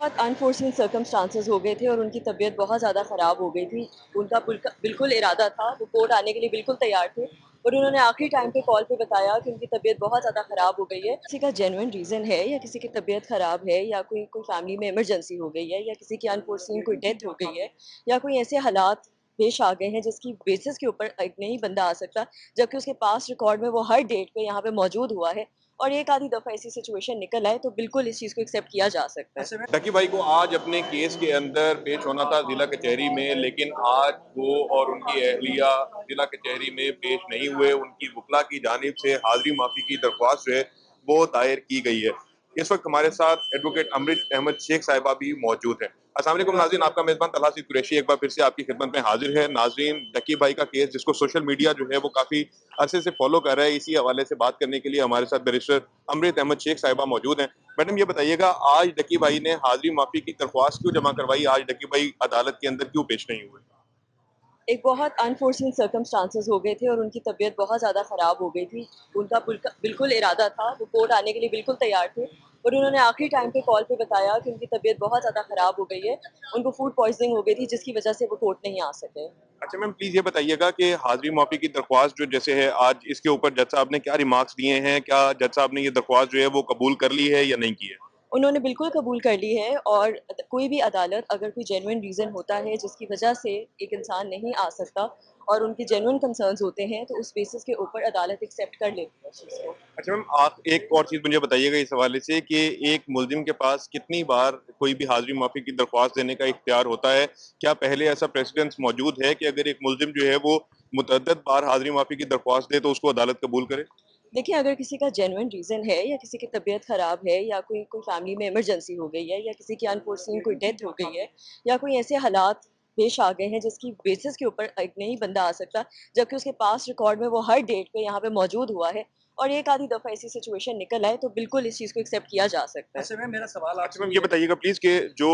बहुत unforeseen circumstances हो गए थे और उनकी तबीयत बहुत ज़्यादा ख़राब हो गई थी। उनका बिल्कुल इरादा था, वो कोर्ट आने के लिए बिल्कुल तैयार थे, पर उन्होंने आखिरी टाइम पे कॉल पे बताया कि उनकी तबीयत बहुत ज़्यादा ख़राब हो गई है। किसी का जेन्युइन रीज़न है या किसी की तबीयत ख़राब है या कोई कोई फैमिली में इमरजेंसी हो गई है या किसी की अनफोर्सीन कोई डेथ हो गई है या कोई ऐसे हालात पेश आ गए हैं जिसकी बेसिस के ऊपर एक नहीं बंदा आ सकता, जबकि उसके पास्ट रिकॉर्ड में वो हर डेट पे यहाँ पे मौजूद हुआ है और एक आधी दफ़ा ऐसी सिचुएशन निकल आए तो बिल्कुल इस चीज़ को एक्सेप्ट किया जा सकता है। डकी भाई को आज अपने केस के अंदर पेश होना था जिला कचहरी में, लेकिन आज वो और उनकी अहलिया जिला कचहरी में पेश नहीं हुए। उनकी वकला की जानिब से हाजिरी माफी की दरख्वास्त जो है वो दायर की गई है। इस वक्त हमारे साथ एडवोकेट अमृत अहमद शेख साहिबा भी मौजूद हैं। अस्सलाम वालेकुम नाज़रीन, आपका मेज़बान तलहा सिद्दीक कुरैशी एक बार फिर से आपकी खिदमत में हाजिर है। नाज़रीन, डकी भाई का केस जिसको सोशल मीडिया जो है वो काफ़ी अरसे से फॉलो कर रहा है, इसी हवाले से बात करने के लिए हमारे साथ बैरिस्टर अमृत अहमद शेख साहिबा मौजूद हैं। मैडम ये बताइएगा, आज डकी भाई ने हाजिरी माफी की दरख्वास्त क्यों जमा करवाई? आज डकी भाई अदालत के अंदर क्यों पेश नहीं हुए? एक बहुत अनफोर्सीन सर्कमस्टांसेस हो गए थे और उनकी तबीयत बहुत ज़्यादा ख़राब हो गई थी। उनका बिल्कुल इरादा था, वो कोर्ट आने के लिए बिल्कुल तैयार थे, पर उन्होंने आखिरी टाइम पे कॉल पे बताया कि उनकी तबीयत बहुत ज़्यादा ख़राब हो गई है। उनको फूड पॉइज़निंग हो गई थी जिसकी वजह से वो कोर्ट नहीं आ सके। अच्छा मैम, प्लीज ये बताइएगा कि हाजिरी माफी की दरख्वास्त जो जैसे है आज, इसके ऊपर जज साहब ने क्या रिमार्क्स दिए हैं? क्या जज साहब ने ये दरख्वास्त जो है वो कबूल कर ली है या नहीं की है? उन्होंने बिल्कुल कबूल कर ली है और कोई भी अदालत अगर कोई जेन्युइन रीज़न होता है जिसकी वजह से एक इंसान नहीं आ सकता और उनकी जेन्युइन कंसर्न्स होते हैं, तो उस बेसिस के ऊपर अदालत एक्सेप्ट कर लेती है इस चीज़ को। अच्छा मैम, आप एक और चीज मुझे बताइएगा इस हवाले से कि एक मुल्जिम के पास कितनी बार कोई भी हाजिरी माफी की दरख्वास्त देने का इख्तियार होता है? क्या पहले ऐसा प्रेसिडेंस मौजूद है कि अगर एक मुल्जिम जो है वो मुतअद्दिद बार हाजिरी माफी की दरख्वास्त दे तो उसको अदालत कबूल करे? देखिए, अगर किसी का जेन्युइन रीज़न है या किसी की तबीयत ख़राब है या कोई कोई फैमिली में इमरजेंसी हो गई है या किसी की अनफोर्सीन कोई डेथ हो गई है या कोई ऐसे हालात पेश आ गए हैं जिसकी बेसिस के ऊपर एक नहीं बंदा आ सकता, जबकि उसके पास्ट रिकॉर्ड में वो हर डेट पे यहाँ पे मौजूद हुआ है और एक आधी दफ़ा ऐसी सिचुएशन निकल आए तो बिल्कुल इस चीज़ को एक्सेप्ट किया जा सकता है। अच्छा मैम, मेरा सवाल अच्छा आपसे मैम, ये ये है। बताइएगा प्लीज कि जो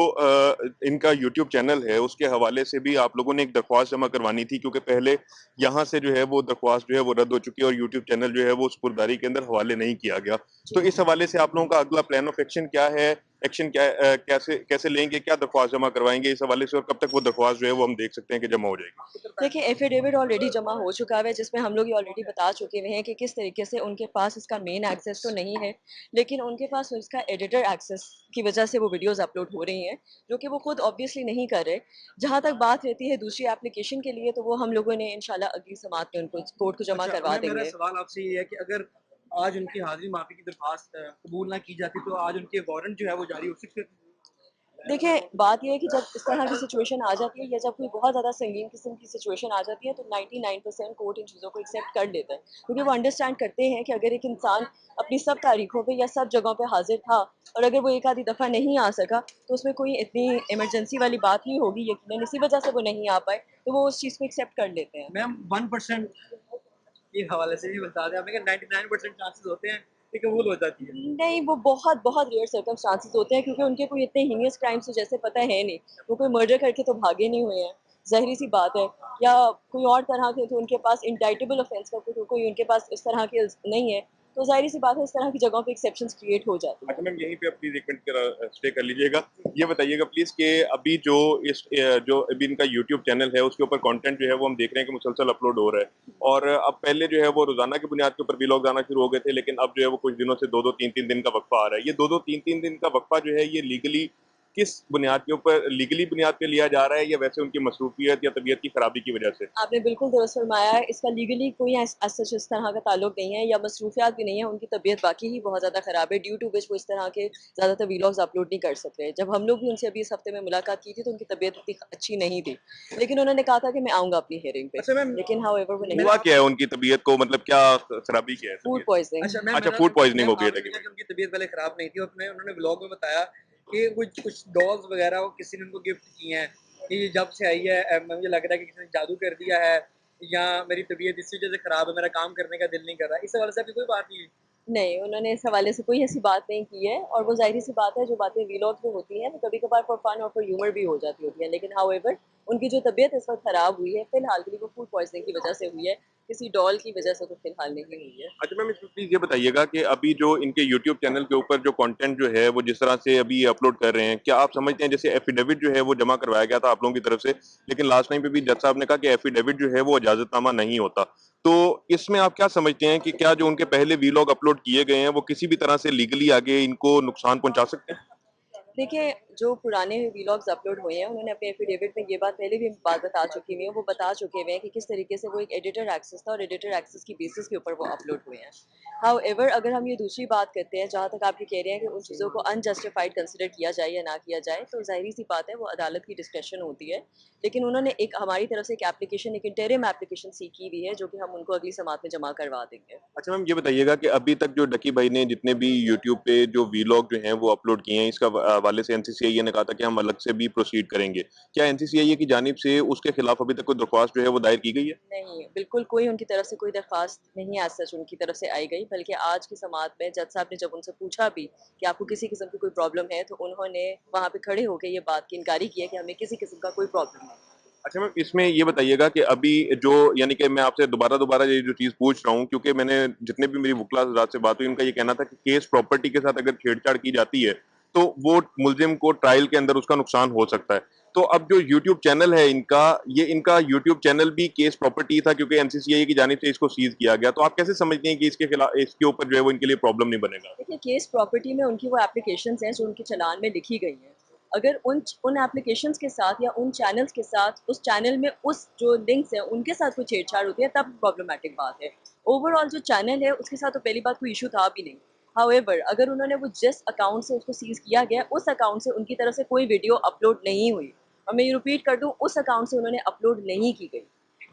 इनका यूट्यूब चैनल है उसके हवाले से भी आप लोगों ने एक दरख्वास्त जमा करवानी थी, क्योंकि पहले यहाँ से जो है वो दरख्वास्त जो है वो रद्द हो चुकी है और यूट्यूब चैनल जो है वो सुपुर्दारी के अंदर हवाले नहीं किया गया। तो जी। इस हवाले से आप लोगों का अगला प्लान ऑफ एक्शन क्या है? एक्शन क्या कैसे कैसे लेंगे? क्या दरख्वास्त जमा करवाएंगे इस हवाले से, और कब तक वो दरख्वास्त जो है वो हम देख सकते हैं कि जमा हो जाएगी? देखिए, एफ़िडेविट ऑलरेडी जमा हो चुका है जिसमें हम लोग ये ऑलरेडी बता चुके हुए हैं कि किस तरीके से उनके पास इसका मेन एक्सेस तो नहीं है, लेकिन उनके पास इसका एडिटर एक्सेस की वजह से वो वीडियोज़ अपलोड हो रही हैं, जो कि वो खुद ऑब्वियसली नहीं कर रहे। जहाँ तक बात रहती है दूसरी एप्लीकेशन के लिए, तो वो हम लोगों ने इंशाल्लाह अगली समात में उनको कोर्ट को जमा अच्छा करवा मैम, मेरा देंगे। सवाल आपसे ये है कि अगर आज उनकी हाजिरी माफी की दरख्वास्त कबूल ना की जाती तो आज उनके वारंट जो है वो जारी हो सकते थे। देखिए, बात ये है कि जब इस तरह की सिचुएशन आ जाती है या जब कोई बहुत ज़्यादा संगीन किस्म की सिचुएशन आ जाती है, तो 99% कोर्ट इन चीज़ों को एक्सेप्ट कर लेता है। क्योंकि वो अंडरस्टैंड करते हैं कि अगर एक इंसान अपनी सब तारीखों पे या सब जगहों पे हाज़िर था और अगर वो एक आधी दफ़ा नहीं आ सका, तो उसमें कोई इतनी इमरजेंसी वाली बात नहीं होगी, यकीनन इसी वजह से वो नहीं आ पाए, तो वो उस चीज़ को एक्सेप्ट कर लेते हैं। मैम 1% के हवाले से भी बता दें आपने कि 99% चांसेस होते हैं कि कबूल हो जाती है। नहीं, वो बहुत बहुत रेयर सर्कमस्टांसेस होते हैं क्योंकि उनके कोई इतने हीनियस क्राइम्स तो जैसे पता है नहीं। वो कोई मर्डर करके तो भागे नहीं हुए हैं, ज़ाहिर-सी बात है। या कोई और तरह के तो उनके पास इंडाइटेबल ऑफेंस का कोई उनके पास इस तरह के नहीं है, तो ज़ाहिर-सी बात है इस तरह की जगहों पे एक्सेप्शंस क्रिएट हो जाती अच्छा हैं। मैम, यहीं पे आप प्लीज एक मिनट स्टे कर लीजिएगा। ये बताइएगा प्लीज कि अभी जो जो अभी इनका यूट्यूब चैनल है उसके ऊपर कंटेंट जो है वो हम देख रहे हैं कि मुसलसल अपलोड हो रहा है, और अब पहले जो है वो रोजाना की बुनियाद के ऊपर व्लॉग्स आना शुरू हो गए थे, लेकिन अब जो है वो कुछ दिनों से दो दो तीन तीन दिन का वक्फा आ रहा है। ये दो दो तीन तीन दिन का वक्फा जो है ये लीगली किस बुनियाद के ऊपर, लीगली बुनियाद पे लिया जा रहा है या वैसे उनकी मसरूफियत या तबीयत की खराबी की वजह से? आपने बिल्कुल दुरुस्त फरमाया है, इसका लीगली कोई सच इस तरह का ताल्लुक नहीं है या मसरूफियात भी नहीं है, उनकी तबीयत बाकी ही बहुत ज़्यादा ख़राब है, ड्यू टू विच वो इस तरह के ज़्यादातर वीलॉग्स अपलोड नहीं कर सकते। जब हम लोग भी उनसे अभी इस हफ़्ते में मुलाकात की थी, तो उनकी तबीयत उतनी अच्छी नहीं थी, लेकिन उन्होंने कहा था कि मैं आऊँगा अपनी हियरिंग पे, अच्छा मैम, लेकिन हाउएवर वो नहीं हुआ आ क्या है पाए। उनकी तबीयत को, मतलब क्या खराबी क्या है फूड तबीयत की? पॉइज़निंग। अच्छा मैम, अच्छा, मेरा फूड पॉइजनिंग मैम हो गई है आपने डगी बोला भाई। कि उनकी तबीयत पहले खराब नहीं थी और अपने उन्होंने व्लॉग में बताया कि कुछ कुछ डॉल्स वगैरह वो किसी ने उनको गिफ्ट की हैं कि ये जब से आई है मुझे लग रहा है कि किसी ने जादू कर दिया है या मेरी तबीयत इस वजह से खराब है, मेरा काम करने का दिल नहीं कर रहा। इस हवाले से आपकी कोई बात नहीं है? नहीं, उन्होंने इस हवाले से कोई ऐसी बात नहीं की है और वो ज़ाहिर-सी बात है जो बातें वीलॉग्स में होती हैं, वो कभी-कभार फॉर फन और फॉर ह्यूमर भी हो जाती होती हैं। लेकिन हाउएवर उनकी जो तबीयत इस वक़्त ख़राब हुई है, फ़िलहाल के लिए वो फूड पॉइज़निंग की वज़ह से हुई है किसी डॉल की वजह से तो फिलहाल नहीं हुई है। अच्छा मैम, इसमें प्लीज ये बताइएगा कि अभी जो इनके यूट्यूब चैनल के ऊपर जो कंटेंट जो है वो जिस तरह से अभी अपलोड कर रहे हैं, क्या आप समझते हैं जैसे एफिडेविट जो है वो जमा करवाया गया था आप लोगों की तरफ से, लेकिन लास्ट टाइम पे भी जज साहब ने कहा कि एफिडेविट जो है वो इजाजतनामा नहीं होता, तो इसमें आप क्या समझते हैं कि क्या जो उनके पहले वीलॉग अपलोड किए गए हैं वो किसी भी तरह से लीगली आगे इनको नुकसान पहुंचा सकते हैं? देखिए, जो पुराने व्लॉग्स अपलोड हुए हैं, उन्होंने अपने एफिडेविट में ये बात पहले भी बात बता चुकी हुई है, वो बता चुके हुए हैं कि किस तरीके से वो एक एडिटर एक्सेस था और एडिटर एक्सेस की बेसिस के ऊपर वो अपलोड हुए हैं। हाउएवर अगर हम ये दूसरी बात करते हैं, जहाँ तक आप ये कह रहे हैं कि उन चीज़ों को अनजस्टिफाइड कंसिडर किया जाए या ना किया जाए, तो ज़ाहिर-सी बात है वो अदालत की डिस्क्रेशन होती है। लेकिन उन्होंने एक हमारी तरफ से एक एप्लीकेशन, एक इंटरिम एप्लीकेशन सीखी हुई है, जो कि हम उनको अगली समात में जमा करवा देंगे। अच्छा मैम, ये बताइएगा कि अभी तक जो डकी भाई ने जितने भी यूट्यूब पे जो वीलॉग जो हैं वो अपलोड किए हैं, इसका हवाले से एनसीसीआई ने कहा था कि हम अलग से भी प्रोसीड करेंगे। क्या एनसीसीआई की जानिब से उसके खिलाफ अभी तक कोई दरख्वास्त जो है वो दायर की गई है? नहीं, बिल्कुल कोई उनकी तरफ से कोई दरख़्वास्त नहीं एज़ सच उनकी तरफ से आई गई, बल्कि आज की समाअत में जज साहब ने जब उनसे पूछा भी कि आपको किसी किस्म की कोई प्रॉब्लम है, तो उन्होंने वहाँ पे खड़े होके ये बात की इनकारी की है कि हमें किसी किस्म का कोई प्रॉब्लम नहीं। अच्छा मैम, इसमें ये बताइएगा कि अभी जो यानी कि मैं आपसे दोबारा ये जो चीज़ पूछ रहा हूँ, क्योंकि मैंने जितने भी मेरी वकील हज़रात से बात हुई उनका ये कहना था कि केस प्रॉपर्टी के साथ अगर छेड़छाड़ की जाती है, तो वो मुल्ज़िम को ट्रायल के अंदर उसका नुकसान हो सकता है। तो अब जो यूट्यूब चैनल है इनका, ये इनका यूट्यूब चैनल भी केस प्रॉपर्टी था क्योंकि एनसीसीआई की जानिब से इसको सीज़ किया गया। तो आप कैसे समझते हैं कि इसके ऊपर जो है वो इनके लिए प्रॉब्लम नहीं बनेगा? देखिए, केस प्रॉपर्टी में उनकी वो एप्लीकेशंस हैं जो उनके चालान में लिखी गई हैं। अगर उन एप्लीकेशंस के साथ या उन चैनल्स के साथ, उस चैनल में उस जो लिंक्स हैं उनके साथ कोई छेड़छाड़ होती है, तब प्रॉब्लमैटिक बात है। ओवरऑल जो चैनल है उसके साथ तो पहली बात कोई इश्यू था भी नहीं। हाउएवर अगर उन्होंने वो जिस अकाउंट से उसको सीज़ किया गया है, उस अकाउंट से उनकी तरफ से कोई वीडियो अपलोड नहीं हुई, और मैं ये रिपीट कर दूँ, उस अकाउंट से उन्होंने अपलोड नहीं की गई।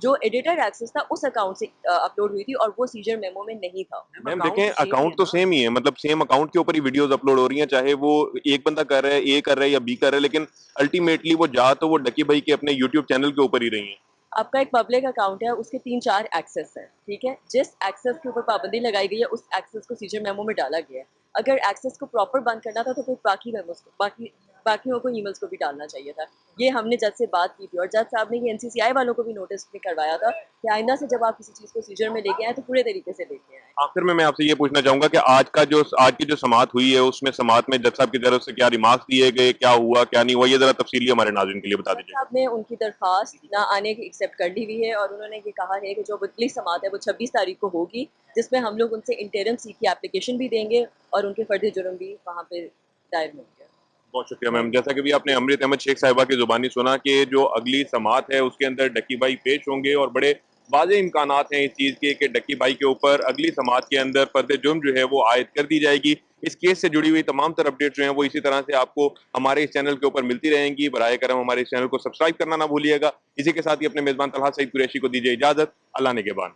जो एडिटर एक्सेस था उस अकाउंट से अपलोड हुई थी और वो सीजर मेमो में नहीं था। मैम देखें, अकाउंट तो सेम ही है, मतलब सेम अकाउंट के ऊपर ही वीडियोस अपलोड हो रही हैं, चाहे वो एक बंदा कर रहा है, ए कर रहा है या बी कर रहा है, लेकिन अल्टीमेटली वो जा तो वो डकी भाई के अपने यूट्यूब चैनल के ऊपर ही रही हैं। आपका एक पब्लिक अकाउंट है, उसके 3-4 एक्सेस हैं, ठीक है? जिस एक्सेस के ऊपर पाबंदी लगाई गई है, उस एक्सेस को सीजर मेमो में डाला गया है। अगर एक्सेस को प्रॉपर बंद करना था, तो फिर बाकी मेमोज़ को बाकियों को ईमेल्स को भी डालना चाहिए था। ये हमने जज से बात की थी और जज साहब ने ये एनसीसीआई वालों को भी नोटिस भी करवाया था कि आइंदा से जब आप किसी चीज़ को सीजर में लेके आएँ, तो पूरे तरीके से लेके आएँ। आखिर में मैं आपसे ये पूछना चाहूंगा कि आज की जो समाअत हुई है उसमें समाअत में जज साहब की तरफ से क्या रिमार्क्स दिए गए, क्या हुआ क्या नहीं हुआ, ये जरा तफसीली हमारे नाज़रीन के लिए बता जज दीजिए। साहब ने उनकी दरख्वास्त ना आने की एक्सेप्ट कर ली हुई है और उन्होंने ये कहा है कि जो अगली समाअत है वो 26 तारीख को होगी, जिसमें हम लोग उनसे इंटरिम सी की एप्लीकेशन भी देंगे और उनके फर्द जुर्म भी वहाँ पे दायर होंगे। बहुत शुक्रिया मैम। जैसा कि भी आपने अमृत अहमद शेख साहिबा की जुबानी सुना कि जो अगली समाअत है उसके अंदर डक्की भाई पेश होंगे और बड़े वाज़ेह इम्कानात हैं इस चीज़ के कि डक्की भाई के ऊपर अगली समाअत के अंदर फर्द जुर्म जो है वो आयद कर दी जाएगी। इस केस से जुड़ी हुई तमाम तर अपडेट जो हैं वो इसी तरह से आपको हमारे इस चैनल के ऊपर मिलती रहेंगी। बराए करम हमारे इस चैनल को सब्सक्राइब करना ना भूलिएगा। इसी के साथ ही अपने मेज़बान तलहा सईद कुरैशी को दीजिए इजाज़त। अल्लाह निगहबान।